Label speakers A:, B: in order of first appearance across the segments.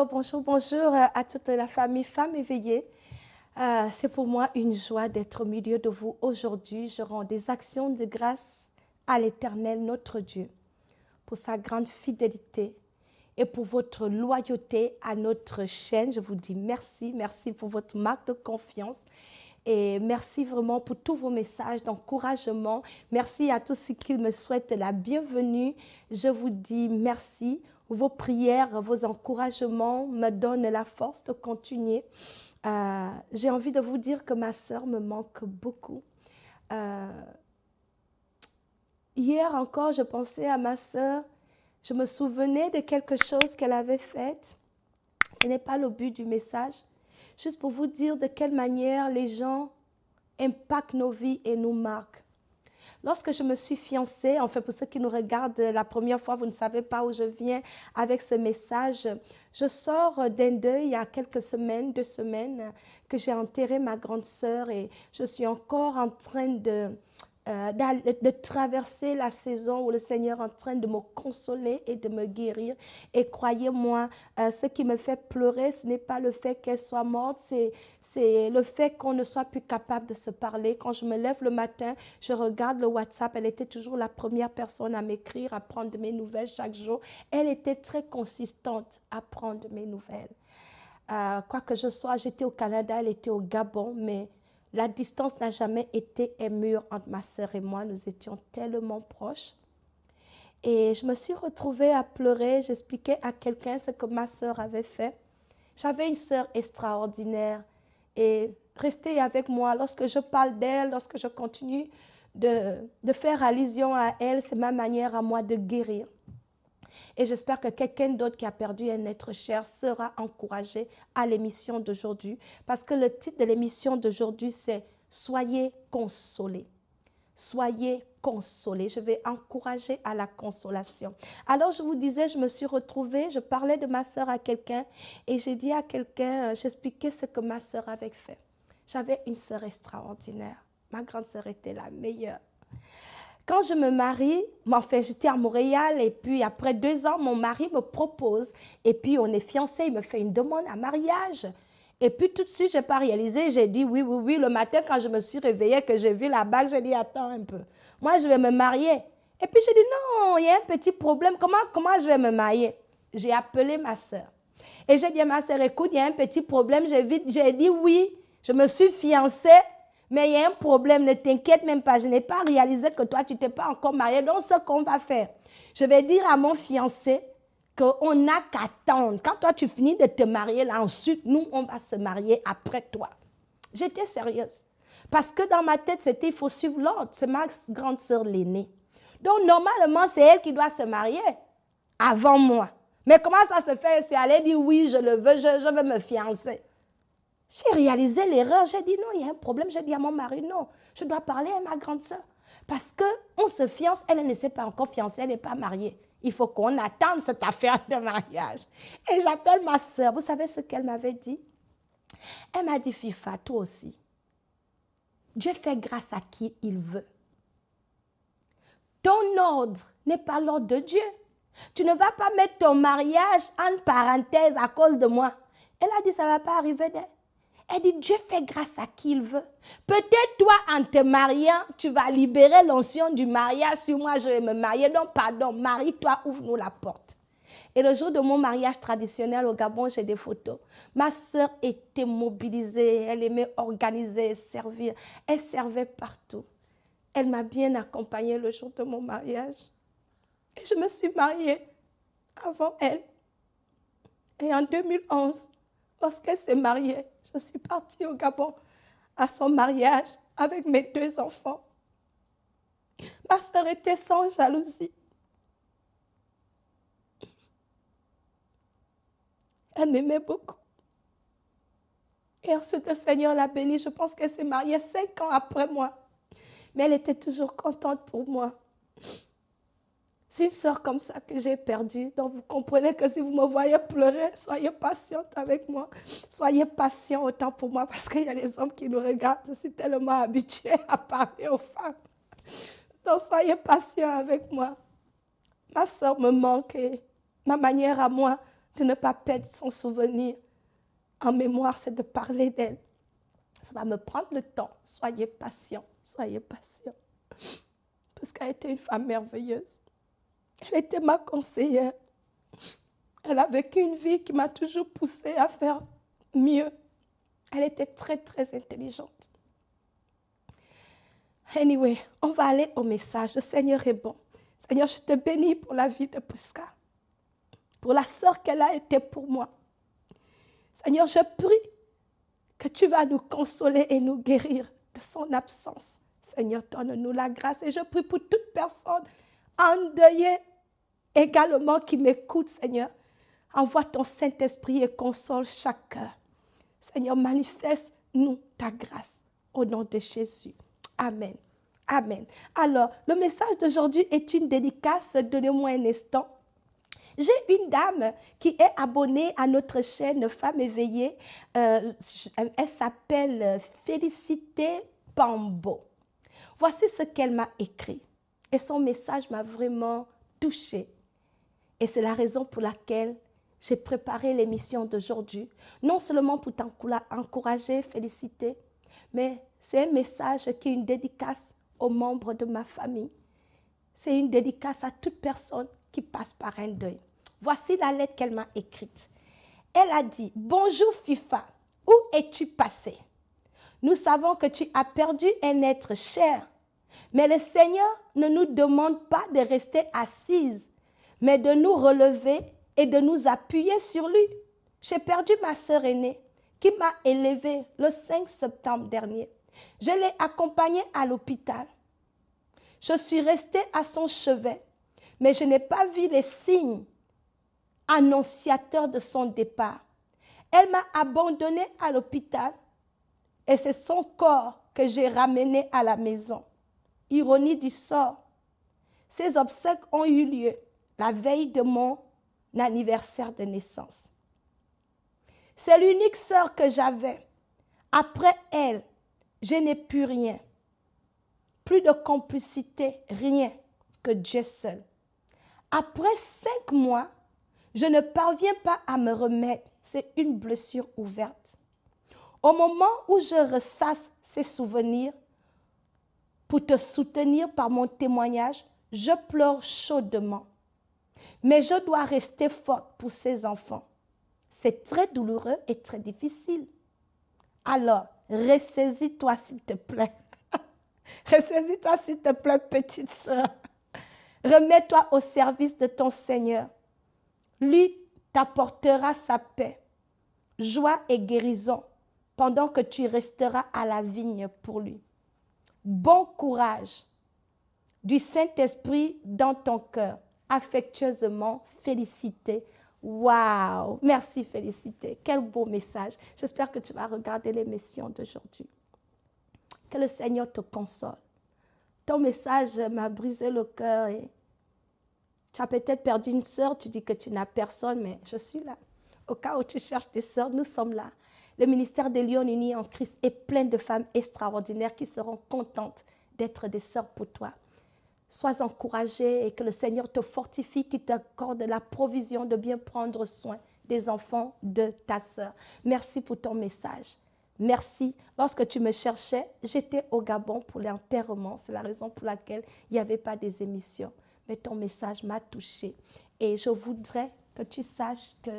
A: Bonjour à toute la famille Femmes éveillées. C'est pour moi une joie d'être au milieu de vous aujourd'hui. Je rends des actions de grâce à l'Éternel, notre Dieu, pour sa grande fidélité et pour votre loyauté à notre chaîne. Je vous dis merci, merci pour votre marque de confiance. Et merci vraiment pour tous vos messages d'encouragement. Merci à tous ceux qui me souhaitent la bienvenue. Je vous dis merci. Vos prières, vos encouragements me donnent la force de continuer. J'ai envie de vous dire que ma sœur me manque beaucoup. Hier encore, je pensais à ma sœur. Je me souvenais de quelque chose qu'elle avait fait. Ce n'est pas le but du message. Juste pour vous dire de quelle manière les gens impactent nos vies et nous marquent. Lorsque je me suis fiancée, enfin pour ceux qui nous regardent la première fois, vous ne savez pas où je viens avec ce message. Je sors d'un deuil il y a quelques semaines, 2 semaines, que j'ai enterré ma grande sœur et je suis encore en train de traverser la saison où le Seigneur est en train de me consoler et de me guérir. Et croyez-moi, ce qui me fait pleurer, ce n'est pas le fait qu'elle soit morte, c'est le fait qu'on ne soit plus capable de se parler. Quand je me lève le matin, je regarde le WhatsApp, elle était toujours la première personne à m'écrire, à prendre de mes nouvelles chaque jour. Elle était très consistante à prendre de mes nouvelles. Quoi que je sois, j'étais au Canada, elle était au Gabon, mais la distance n'a jamais été un mur entre ma sœur et moi. Nous étions tellement proches. Et je me suis retrouvée à pleurer. J'expliquais à quelqu'un ce que ma sœur avait fait. J'avais une sœur extraordinaire. Et restez avec moi. Lorsque je parle d'elle, lorsque je continue de faire allusion à elle, c'est ma manière à moi de guérir. Et j'espère que quelqu'un d'autre qui a perdu un être cher sera encouragé à l'émission d'aujourd'hui. Parce que le titre de l'émission d'aujourd'hui, c'est « Soyez consolés ». Soyez consolés. Je vais encourager à la consolation. Alors, je vous disais, je me suis retrouvée, je parlais de ma sœur à quelqu'un et j'ai dit à quelqu'un, j'expliquais ce que ma sœur avait fait. J'avais une sœur extraordinaire. Ma grande sœur était la meilleure. Quand je me marie, enfin, j'étais à Montréal et puis après 2 ans, mon mari me propose et puis on est fiancés, il me fait une demande à mariage. Et puis tout de suite, je n'ai pas réalisé, j'ai dit oui, oui, oui. Le matin, quand je me suis réveillée, que j'ai vu la bague, j'ai dit attends un peu, moi je vais me marier. Et puis j'ai dit non, il y a un petit problème, comment je vais me marier? J'ai appelé ma soeur. Et j'ai dit à ma soeur, écoute, il y a un petit problème, j'ai dit oui, je me suis fiancée. Mais il y a un problème, ne t'inquiète même pas. Je n'ai pas réalisé que toi, tu n'étais pas encore marié. Donc, ce qu'on va faire, je vais dire à mon fiancé qu'on n'a qu'à attendre. Quand toi, tu finis de te marier, là, ensuite, nous, on va se marier après toi. J'étais sérieuse. Parce que dans ma tête, c'était, il faut suivre l'ordre. C'est ma grande sœur l'aînée. Donc, normalement, c'est elle qui doit se marier avant moi. Mais comment ça se fait? Je suis allée dire, oui, je le veux, je veux me fiancer. J'ai réalisé l'erreur. J'ai dit non, il y a un problème. J'ai dit à mon mari, non, je dois parler à ma grande sœur. Parce qu'on se fiance, elle ne s'est pas encore fiancée, elle n'est pas mariée. Il faut qu'on attende cette affaire de mariage. Et j'appelle ma sœur. Vous savez ce qu'elle m'avait dit? Elle m'a dit, Fifa, toi aussi, Dieu fait grâce à qui il veut. Ton ordre n'est pas l'ordre de Dieu. Tu ne vas pas mettre ton mariage en parenthèse à cause de moi. Elle a dit, ça ne va pas arriver d'elle. Elle dit, Dieu fait grâce à qui il veut. Peut-être toi, en te mariant, tu vas libérer l'onction du mariage. Si moi, je vais me marier, donc pardon, marie-toi, ouvre-nous la porte. Et le jour de mon mariage traditionnel au Gabon, j'ai des photos. Ma sœur était mobilisée, elle aimait organiser, servir. Elle servait partout. Elle m'a bien accompagnée le jour de mon mariage. Et je me suis mariée avant elle. Et en 2011, lorsqu'elle s'est mariée, je suis partie au Gabon à son mariage avec mes 2 enfants. Ma sœur était sans jalousie. Elle m'aimait beaucoup. Et ensuite, le Seigneur l'a bénie. Je pense qu'elle s'est mariée 5 ans après moi. Mais elle était toujours contente pour moi. C'est une sœur comme ça que j'ai perdue. Donc, vous comprenez que si vous me voyez pleurer, soyez patiente avec moi. Soyez patient autant pour moi parce qu'il y a les hommes qui nous regardent. Je suis tellement habituée à parler aux femmes. Donc, soyez patient avec moi. Ma sœur me manque et ma manière à moi de ne pas perdre son souvenir en mémoire, c'est de parler d'elle. Ça va me prendre le temps. Soyez patients, soyez patients. Parce qu'elle était une femme merveilleuse. Elle était ma conseillère. Elle a vécu une vie qui m'a toujours poussée à faire mieux. Elle était très, très intelligente. Anyway, on va aller au message. Le Seigneur est bon. Seigneur, je te bénis pour la vie de Prisca, pour la sœur qu'elle a été pour moi. Seigneur, je prie que tu vas nous consoler et nous guérir de son absence. Seigneur, donne-nous la grâce. Et je prie pour toute personne endeuillée également qui m'écoute, Seigneur. Envoie ton Saint-Esprit et console chaque cœur. Seigneur, manifeste-nous ta grâce au nom de Jésus. Amen. Amen. Alors, le message d'aujourd'hui est une dédicace. Donnez-moi un instant. J'ai une dame qui est abonnée à notre chaîne Femmes éveillées. Elle s'appelle Félicité Pambo. Voici ce qu'elle m'a écrit. Et son message m'a vraiment touchée. Et c'est la raison pour laquelle j'ai préparé l'émission d'aujourd'hui. Non seulement pour t'encourager, féliciter, mais c'est un message qui est une dédicace aux membres de ma famille. C'est une dédicace à toute personne qui passe par un deuil. Voici la lettre qu'elle m'a écrite. Elle a dit « Bonjour FIFA, où es-tu passé? Nous savons que tu as perdu un être cher, mais le Seigneur ne nous demande pas de rester assises, mais de nous relever et de nous appuyer sur lui. J'ai perdu ma sœur aînée qui m'a élevée le 5 septembre dernier. Je l'ai accompagnée à l'hôpital. Je suis restée à son chevet, mais je n'ai pas vu les signes annonciateurs de son départ. Elle m'a abandonnée à l'hôpital et c'est son corps que j'ai ramené à la maison. Ironie du sort, ces obsèques ont eu lieu la veille de mon anniversaire de naissance. C'est l'unique sœur que j'avais. Après elle, je n'ai plus rien. Plus de complicité, rien que Dieu seul. Après 5 mois, je ne parviens pas à me remettre. C'est une blessure ouverte. Au moment où je ressasse ces souvenirs, pour te soutenir par mon témoignage, je pleure chaudement. Mais je dois rester forte pour ces enfants. C'est très douloureux et très difficile. Alors, ressaisis-toi s'il te plaît. Ressaisis-toi s'il te plaît, petite sœur. Remets-toi au service de ton Seigneur. Lui t'apportera sa paix, joie et guérison pendant que tu resteras à la vigne pour lui. Bon courage. Du Saint-Esprit dans ton cœur. Affectueusement, Félicité. Waouh! Merci Félicité. Quel beau message. J'espère que tu vas regarder l'émission d'aujourd'hui. Que le Seigneur te console. Ton message m'a brisé le cœur et tu as peut-être perdu une sœur, tu dis que tu n'as personne, mais je suis là. Au cas où tu cherches des sœurs, nous sommes là. Le ministère des Lions Unis en Christ est plein de femmes extraordinaires qui seront contentes d'être des sœurs pour toi. Sois encouragé et que le Seigneur te fortifie, qu'il t'accorde la provision de bien prendre soin des enfants de ta sœur. Merci pour ton message. Merci. Lorsque tu me cherchais, j'étais au Gabon pour l'enterrement. C'est la raison pour laquelle il n'y avait pas des émissions. Mais ton message m'a touchée. Et je voudrais que tu saches que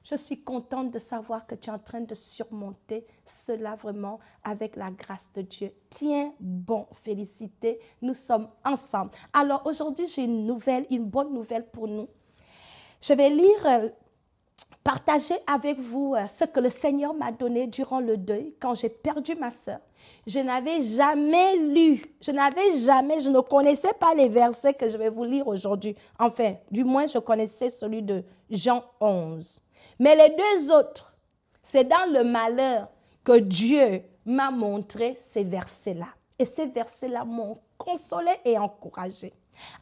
A: je suis contente de savoir que tu es en train de surmonter cela vraiment avec la grâce de Dieu. Tiens bon, Félicité, nous sommes ensemble. Alors aujourd'hui, j'ai une bonne nouvelle pour nous. Je vais lire, partager avec vous ce que le Seigneur m'a donné durant le deuil quand j'ai perdu ma sœur. Je n'avais jamais lu, je ne connaissais pas les versets que je vais vous lire aujourd'hui. Enfin, du moins, je connaissais celui de Jean 11. Mais les deux autres, c'est dans le malheur que Dieu m'a montré ces versets-là. Et ces versets-là m'ont consolée et encouragée.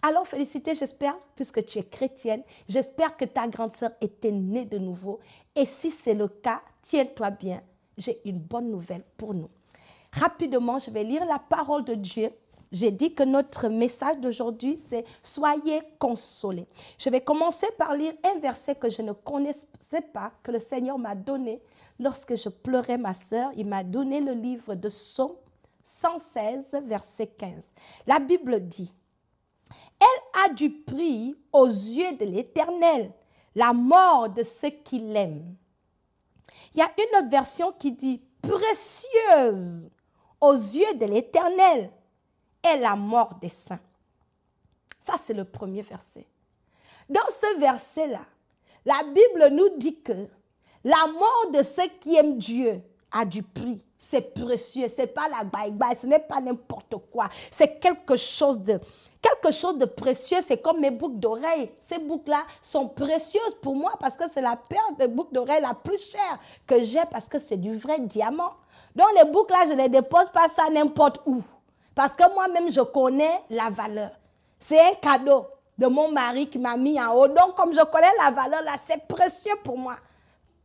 A: Alors, Félicité, j'espère, puisque tu es chrétienne, j'espère que ta grande sœur était née de nouveau. Et si c'est le cas, tiens-toi bien, j'ai une bonne nouvelle pour nous. Rapidement, je vais lire la parole de Dieu j'ai dit que notre message d'aujourd'hui, c'est « Soyez consolés ». Je vais commencer par lire un verset que je ne connaissais pas, que le Seigneur m'a donné lorsque je pleurais ma sœur. Il m'a donné le livre de Psaume 116, verset 15. La Bible dit « Elle a du prix aux yeux de l'Éternel, la mort de ceux qui l'aiment. » Il y a une autre version qui dit « Précieuse aux yeux de l'Éternel est la mort des saints. » Ça, c'est le premier verset. Dans ce verset-là, la Bible nous dit que la mort de ceux qui aiment Dieu a du prix. C'est précieux, ce n'est pas la baïbaï, ce n'est pas n'importe quoi. C'est quelque chose de précieux. C'est comme mes boucles d'oreilles. Ces boucles-là sont précieuses pour moi parce que c'est la paire de boucles d'oreilles la plus chère que j'ai parce que c'est du vrai diamant. Donc les boucles-là, je ne les dépose pas ça n'importe où. Parce que moi-même, je connais la valeur. C'est un cadeau de mon mari qui m'a mis en haut. Donc, comme je connais la valeur, là, c'est précieux pour moi.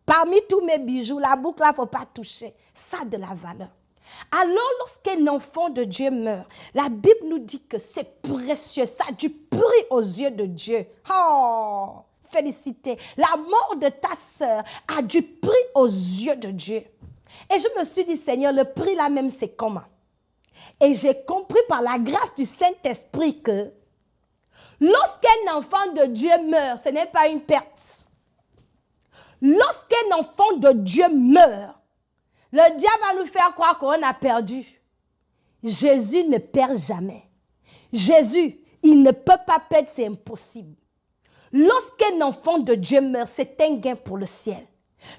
A: Parmi tous mes bijoux, la boucle, là, il ne faut pas toucher. Ça a de la valeur. Alors, lorsqu'un enfant de Dieu meurt, la Bible nous dit que c'est précieux. Ça a du prix aux yeux de Dieu. Oh, félicité. La mort de ta sœur a du prix aux yeux de Dieu. Et je me suis dit, Seigneur, le prix là même, c'est comment? Et j'ai compris par la grâce du Saint-Esprit que lorsqu'un enfant de Dieu meurt, ce n'est pas une perte. Lorsqu'un enfant de Dieu meurt, le diable va nous faire croire qu'on a perdu. Jésus ne perd jamais. Jésus, il ne peut pas perdre, c'est impossible. Lorsqu'un enfant de Dieu meurt, c'est un gain pour le ciel.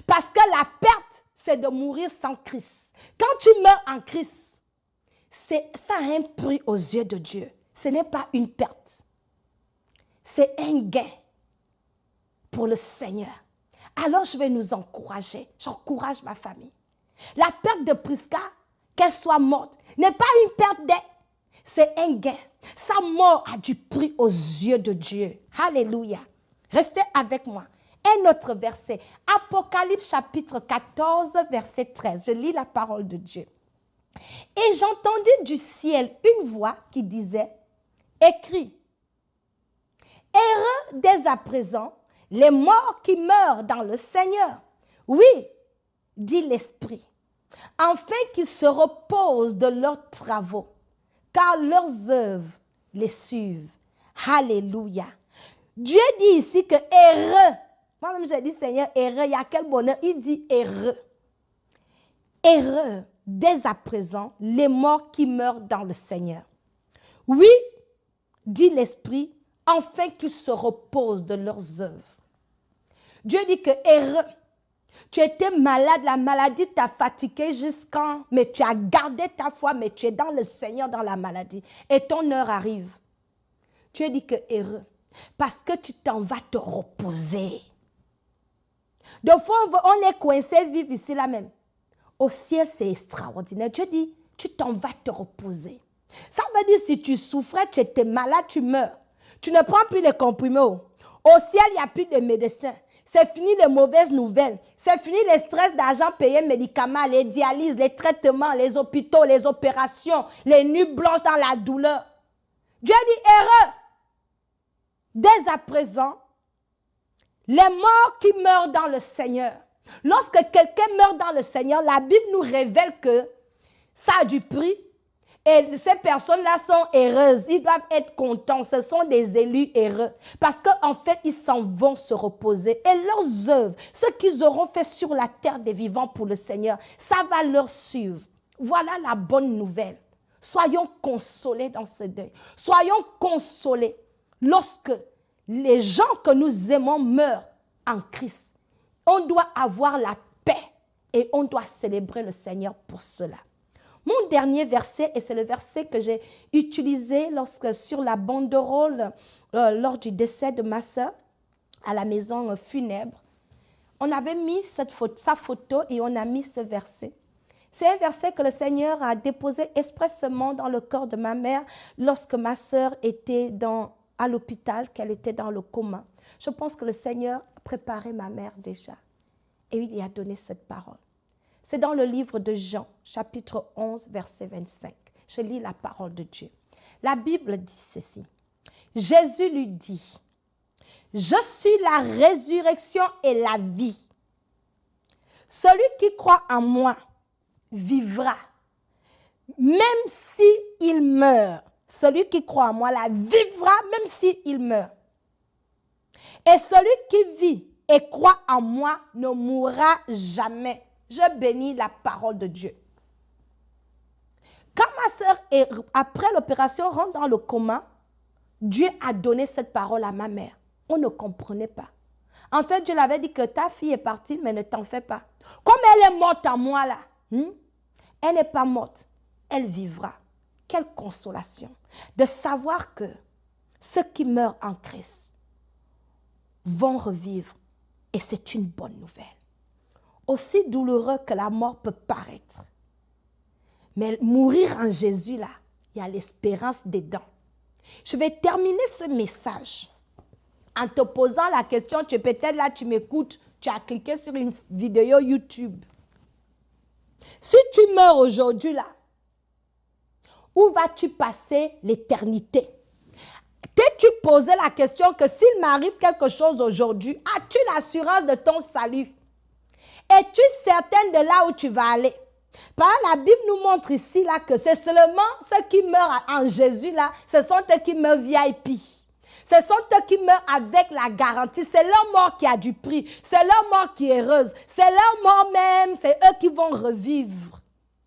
A: Parce que la perte, c'est de mourir sans Christ. Quand tu meurs en Christ, ça a un prix aux yeux de Dieu. Ce n'est pas une perte. C'est un gain pour le Seigneur. Alors je vais nous encourager. J'encourage ma famille. La perte de Prisca, qu'elle soit morte, n'est pas une perte d'aide. C'est un gain. Sa mort a du prix aux yeux de Dieu. Alléluia. Restez avec moi. Un autre verset. Apocalypse chapitre 14, verset 13. Je lis la parole de Dieu. Et j'entendis du ciel une voix qui disait, écris, heureux dès à présent les morts qui meurent dans le Seigneur. Oui, dit l'Esprit, afin qu'ils se reposent de leurs travaux, car leurs œuvres les suivent. Alléluia. Dieu dit ici que heureux, moi-même j'ai dit Seigneur, heureux, il y a quel bonheur, il dit heureux. Heureux, dès à présent, les morts qui meurent dans le Seigneur. Oui, dit l'Esprit, afin qu'ils se reposent de leurs œuvres. Dieu dit que heureux, tu étais malade, la maladie t'a fatigué jusqu'en, mais tu as gardé ta foi, mais tu es dans le Seigneur, dans la maladie. Et ton heure arrive. Dieu dit que heureux, parce que tu t'en vas te reposer. Des fois, on est coincé, vivre ici là même. Au ciel, c'est extraordinaire. Dieu dit, tu t'en vas te reposer. Ça veut dire, si tu souffrais, tu étais malade, tu meurs. Tu ne prends plus les comprimés. Au ciel, il n'y a plus de médecins. C'est fini les mauvaises nouvelles. C'est fini les stress d'argent payé, médicaments, les dialyses, les traitements, les hôpitaux, les opérations, les nuits blanches dans la douleur. Dieu dit, heureux. Dès à présent, les morts qui meurent dans le Seigneur. Lorsque quelqu'un meurt dans le Seigneur, la Bible nous révèle que ça a du prix. Et ces personnes-là sont heureuses. Ils doivent être contents. Ce sont des élus heureux. Parce qu'en fait, ils s'en vont se reposer. Et leurs œuvres, ce qu'ils auront fait sur la terre des vivants pour le Seigneur, ça va leur suivre. Voilà la bonne nouvelle. Soyons consolés dans ce deuil. Soyons consolés lorsque les gens que nous aimons meurent en Christ. On doit avoir la paix et on doit célébrer le Seigneur pour cela. Mon dernier verset, et c'est le verset que j'ai utilisé sur la banderole lors du décès de ma soeur à la maison funèbre. On avait mis sa photo et on a mis ce verset. C'est un verset que le Seigneur a déposé expressément dans le corps de ma mère lorsque ma soeur était à l'hôpital, qu'elle était dans le coma. Je pense que le Seigneur préparait ma mère déjà. Et il lui a donné cette parole. C'est dans le livre de Jean, chapitre 11, verset 25. Je lis la parole de Dieu. La Bible dit ceci. Jésus lui dit, je suis la résurrection et la vie. Celui qui croit en moi vivra, même s'il meurt. Celui qui croit en moi la vivra, même s'il meurt. Et celui qui vit et croit en moi ne mourra jamais. Je bénis la parole de Dieu. Quand ma sœur, après l'opération, rentre dans le coma, Dieu a donné cette parole à ma mère. On ne comprenait pas. En fait, Dieu l'avait dit que ta fille est partie, mais ne t'en fais pas. Comme elle est morte en moi là, elle n'est pas morte, elle vivra. Quelle consolation de savoir que ceux qui meurent en Christ vont revivre. Et c'est une bonne nouvelle. Aussi douloureux que la mort peut paraître. Mais mourir en Jésus là, il y a l'espérance dedans. Je vais terminer ce message en te posant la question, tu es peut-être là, tu m'écoutes, tu as cliqué sur une vidéo YouTube. Si tu meurs aujourd'hui là, où vas-tu passer l'éternité? T'es-tu posé la question que s'il m'arrive quelque chose aujourd'hui, as-tu l'assurance de ton salut? Es-tu certaine de là où tu vas aller? Parce que la Bible nous montre ici là, que c'est seulement ceux qui meurent en Jésus, là, ce sont eux qui meurent VIP. Ce sont eux qui meurent avec la garantie. C'est leur mort qui a du prix. C'est leur mort qui est heureuse. C'est leur mort même. C'est eux qui vont revivre.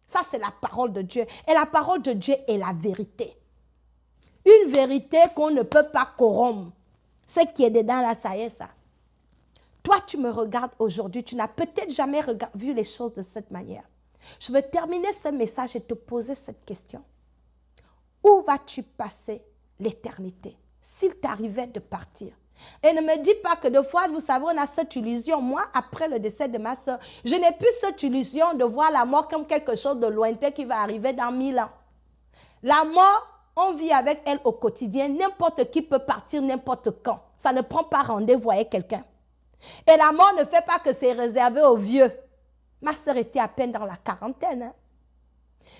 A: Ça, c'est la parole de Dieu. Et la parole de Dieu est la vérité. Une vérité qu'on ne peut pas corrompre. Ce qui est dedans là, ça y est ça. Toi, tu me regardes aujourd'hui. Tu n'as peut-être jamais vu les choses de cette manière. Je veux terminer ce message et te poser cette question. Où vas-tu passer l'éternité s'il t'arrivait de partir? Et ne me dis pas que des fois, vous savez, on a cette illusion. Moi, après le décès de ma soeur, je n'ai plus cette illusion de voir la mort comme quelque chose de lointain qui va arriver dans 1000 ans. La mort, on vit avec elle au quotidien. N'importe qui peut partir n'importe quand. Ça ne prend pas rendez-vous avec quelqu'un. Et la mort ne fait pas que c'est réservé aux vieux. Ma soeur était à peine dans la quarantaine. Hein.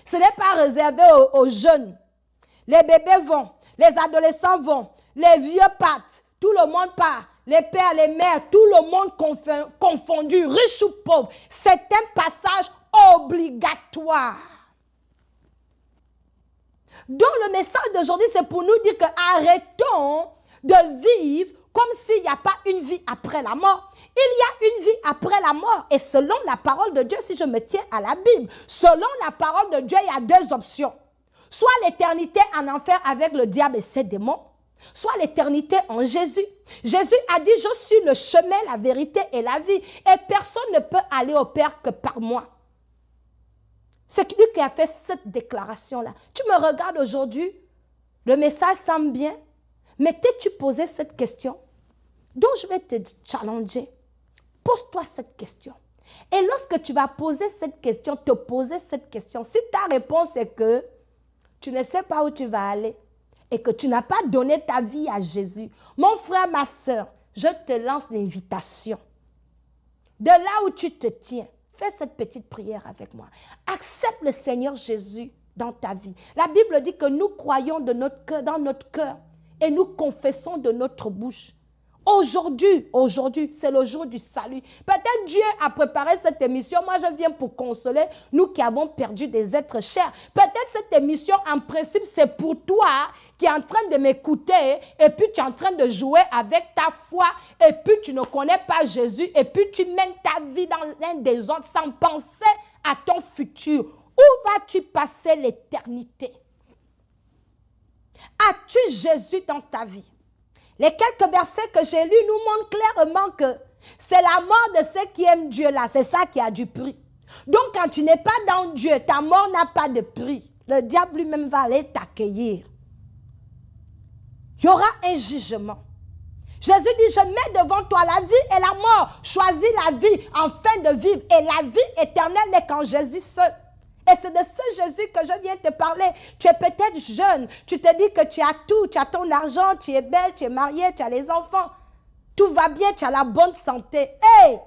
A: Ce n'est pas réservé aux jeunes. Les bébés vont, les adolescents vont, les vieux partent, tout le monde part, les pères, les mères, tout le monde confondu, riche ou pauvre. C'est un passage obligatoire. Donc le message d'aujourd'hui, c'est pour nous dire que arrêtons de vivre comme s'il n'y a pas une vie après la mort. Il y a une vie après la mort. Et selon la parole de Dieu, si je me tiens à la Bible, selon la parole de Dieu, il y a deux options. Soit l'éternité en enfer avec le diable et ses démons, soit l'éternité en Jésus. Jésus a dit, je suis le chemin, la vérité et la vie. Et personne ne peut aller au Père que par moi. C'est lui qui a fait cette déclaration-là. Tu me regardes aujourd'hui, le message semble bien, mais t'es-tu posé cette question? Donc je vais te challenger. Pose-toi cette question. Et lorsque tu vas poser cette question, te poser cette question, si ta réponse est que tu ne sais pas où tu vas aller et que tu n'as pas donné ta vie à Jésus, mon frère, ma soeur, je te lance l'invitation. De là où tu te tiens, fais cette petite prière avec moi. Accepte le Seigneur Jésus dans ta vie. La Bible dit que nous croyons de notre cœur, dans notre cœur et nous confessons de notre bouche. Aujourd'hui, c'est le jour du salut. Peut-être Dieu a préparé cette émission. Moi, je viens pour consoler nous qui avons perdu des êtres chers. Peut-être cette émission, en principe, c'est pour toi qui es en train de m'écouter et puis tu es en train de jouer avec ta foi et puis tu ne connais pas Jésus et puis tu mènes ta vie dans l'un des autres sans penser à ton futur. Où vas-tu passer l'éternité? As-tu Jésus dans ta vie? Les quelques versets que j'ai lus nous montrent clairement que c'est la mort de ceux qui aiment Dieu là. C'est ça qui a du prix. Donc quand tu n'es pas dans Dieu, ta mort n'a pas de prix. Le diable lui-même va aller t'accueillir. Il y aura un jugement. Jésus dit, je mets devant toi la vie et la mort. Choisis la vie afin de vivre. Et la vie éternelle n'est qu'en Jésus seul. Et c'est de ce Jésus que je viens te parler. Tu es peut-être jeune. Tu te dis que tu as tout. Tu as ton argent, tu es belle, tu es mariée, tu as les enfants. Tout va bien, tu as la bonne santé. Hey!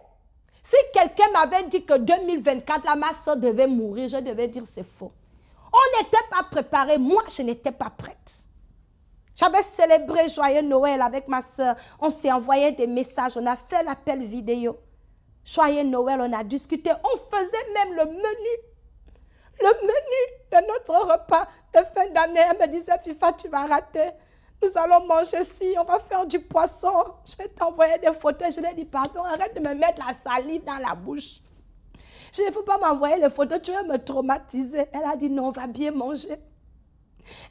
A: Si quelqu'un m'avait dit que 2024, la ma soeur devait mourir, je devais dire c'est faux. On n'était pas préparé. Moi, je n'étais pas prête. J'avais célébré Joyeux Noël avec ma soeur. On s'est envoyé des messages. On a fait l'appel vidéo. Joyeux Noël, on a discuté. On faisait même le menu. Le menu de notre repas de fin d'année. Elle me disait, Fifa, tu vas rater. Nous allons manger ci, on va faire du poisson. Je vais t'envoyer des photos. Je lui ai dit, pardon, arrête de me mettre la salive dans la bouche. Je ne veux pas m'envoyer les photos, tu vas me traumatiser. Elle a dit, non, on va bien manger.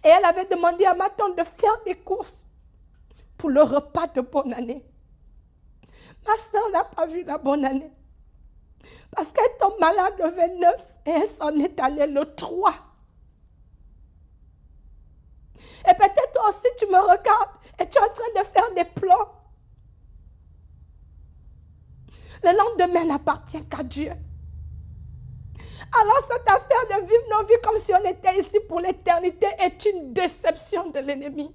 A: Et elle avait demandé à ma tante de faire des courses pour le repas de bonne année. Ma soeur n'a pas vu la bonne année. Parce qu'elle tombe malade le 29 et elle s'en est allée le 3. Et peut-être toi aussi tu me regardes et tu es en train de faire des plans. Le lendemain n'appartient qu'à Dieu. Alors cette affaire de vivre nos vies comme si on était ici pour l'éternité est une déception de l'ennemi.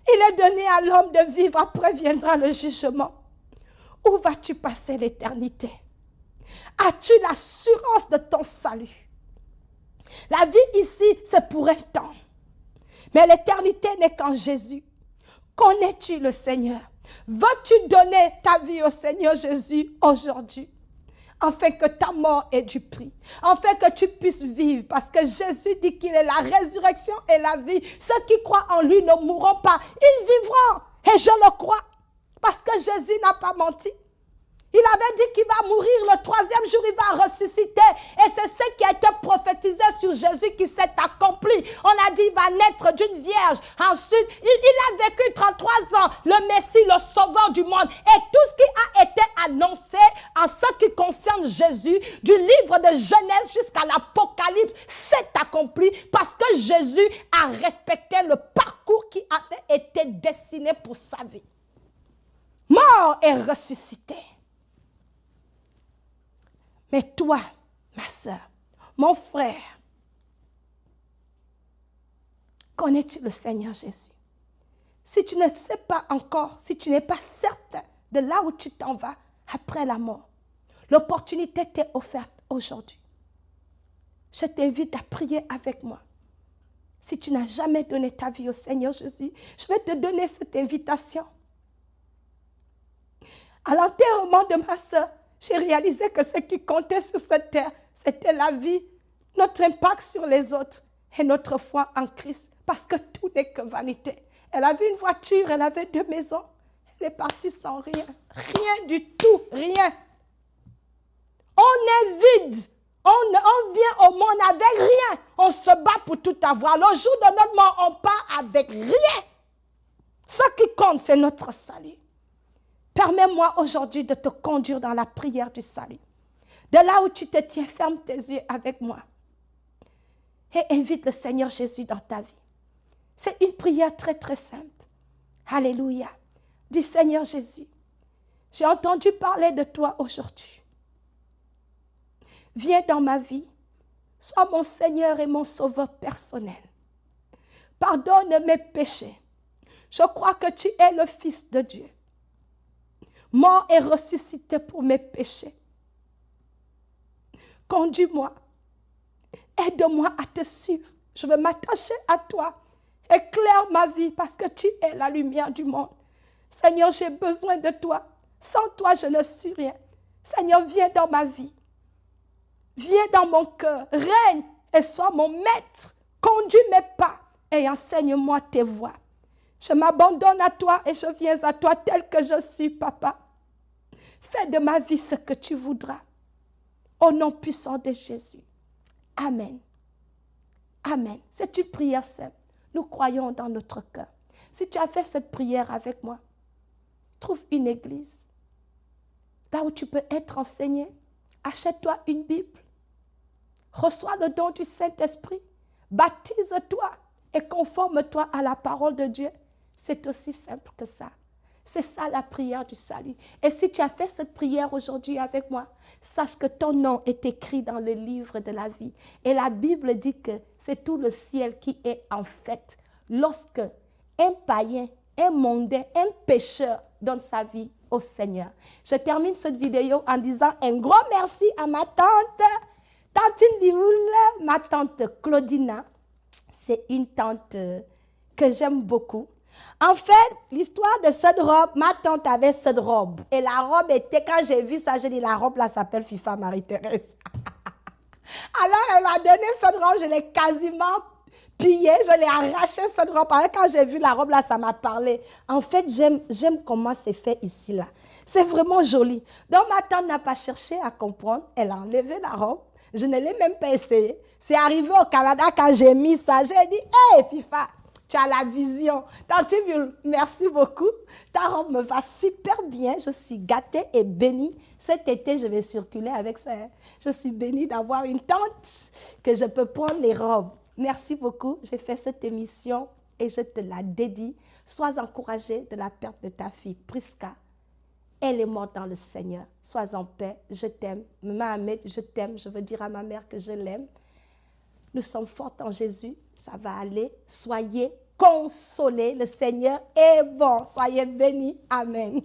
A: Il est donné à l'homme de vivre, après viendra le jugement. Où vas-tu passer l'éternité? As-tu l'assurance de ton salut? La vie ici, c'est pour un temps. Mais l'éternité n'est qu'en Jésus. Connais-tu le Seigneur? Veux-tu donner ta vie au Seigneur Jésus aujourd'hui? Afin que ta mort ait du prix. Afin que tu puisses vivre. Parce que Jésus dit qu'il est la résurrection et la vie. Ceux qui croient en lui ne mourront pas. Ils vivront. Et je le crois. Parce que Jésus n'a pas menti. Il avait dit qu'il va mourir, le 3e jour, il va ressusciter. Et c'est ce qui a été prophétisé sur Jésus qui s'est accompli. On a dit qu'il va naître d'une vierge. Ensuite, il a vécu 33 ans, le Messie, le sauveur du monde. Et tout ce qui a été annoncé en ce qui concerne Jésus, du livre de Genèse jusqu'à l'Apocalypse, s'est accompli parce que Jésus a respecté le parcours qui avait été dessiné pour sa vie. Mort et ressuscité. Mais toi, ma soeur, mon frère, connais-tu le Seigneur Jésus? Si tu ne sais pas encore, si tu n'es pas certain de là où tu t'en vas après la mort, l'opportunité t'est offerte aujourd'hui. Je t'invite à prier avec moi. Si tu n'as jamais donné ta vie au Seigneur Jésus, je vais te donner cette invitation. À l'enterrement de ma soeur, j'ai réalisé que ce qui comptait sur cette terre, c'était la vie, notre impact sur les autres et notre foi en Christ. Parce que tout n'est que vanité. Elle avait une voiture, elle avait 2 maisons. Elle est partie sans rien. Rien du tout, rien. On est vide. On vient au monde avec rien. On se bat pour tout avoir. Le jour de notre mort, on part avec rien. Ce qui compte, c'est notre salut. Permets-moi aujourd'hui de te conduire dans la prière du salut. De là où tu te tiens, ferme tes yeux avec moi. Et invite le Seigneur Jésus dans ta vie. C'est une prière très très simple. Alléluia. Dis Seigneur Jésus, j'ai entendu parler de toi aujourd'hui. Viens dans ma vie. Sois mon Seigneur et mon Sauveur personnel. Pardonne mes péchés. Je crois que tu es le Fils de Dieu. Mort et ressuscité pour mes péchés. Conduis-moi. Aide-moi à te suivre. Je veux m'attacher à toi. Éclaire ma vie parce que tu es la lumière du monde. Seigneur, j'ai besoin de toi. Sans toi, je ne suis rien. Seigneur, viens dans ma vie. Viens dans mon cœur. Règne et sois mon maître. Conduis mes pas et enseigne-moi tes voies. Je m'abandonne à toi et je viens à toi tel que je suis, Papa. Fais de ma vie ce que tu voudras. Au nom puissant de Jésus. Amen. Amen. C'est une prière simple. Nous croyons dans notre cœur. Si tu as fait cette prière avec moi, trouve une église. Là où tu peux être enseigné. Achète-toi une Bible. Reçois le don du Saint-Esprit. Baptise-toi et conforme-toi à la parole de Dieu. C'est aussi simple que ça. C'est ça la prière du salut. Et si tu as fait cette prière aujourd'hui avec moi, sache que ton nom est écrit dans le livre de la vie. Et la Bible dit que c'est tout le ciel qui est en fête lorsque un païen, un mondain, un pécheur donne sa vie au Seigneur. Je termine cette vidéo en disant un gros merci à ma tante Tante Ndioula, ma tante Claudina, c'est une tante que j'aime beaucoup. En fait, l'histoire de cette robe, ma tante avait cette robe. Et la robe était, quand j'ai vu ça, j'ai dit, la robe là s'appelle FIFA Marie-Thérèse. Alors, elle m'a donné cette robe, je l'ai quasiment pillée, je l'ai arraché cette robe. Quand j'ai vu la robe là, ça m'a parlé. En fait, j'aime comment c'est fait ici là. C'est vraiment joli. Donc, ma tante n'a pas cherché à comprendre. Elle a enlevé la robe. Je ne l'ai même pas essayé. C'est arrivé au Canada quand j'ai mis ça. J'ai dit, hé FIFA, tu as la vision. Tante Mule, merci beaucoup. Ta robe me va super bien. Je suis gâtée et bénie. Cet été, je vais circuler avec ça. Je suis bénie d'avoir une tante que je peux prendre les robes. Merci beaucoup. J'ai fait cette émission et je te la dédie. Sois encouragée de la perte de ta fille, Prisca. Elle est morte dans le Seigneur. Sois en paix. Je t'aime. Maman, je t'aime. Je veux dire à ma mère que je l'aime. Nous sommes fortes en Jésus. Ça va aller. Soyez consolés. Le Seigneur est bon. Soyez bénis. Amen.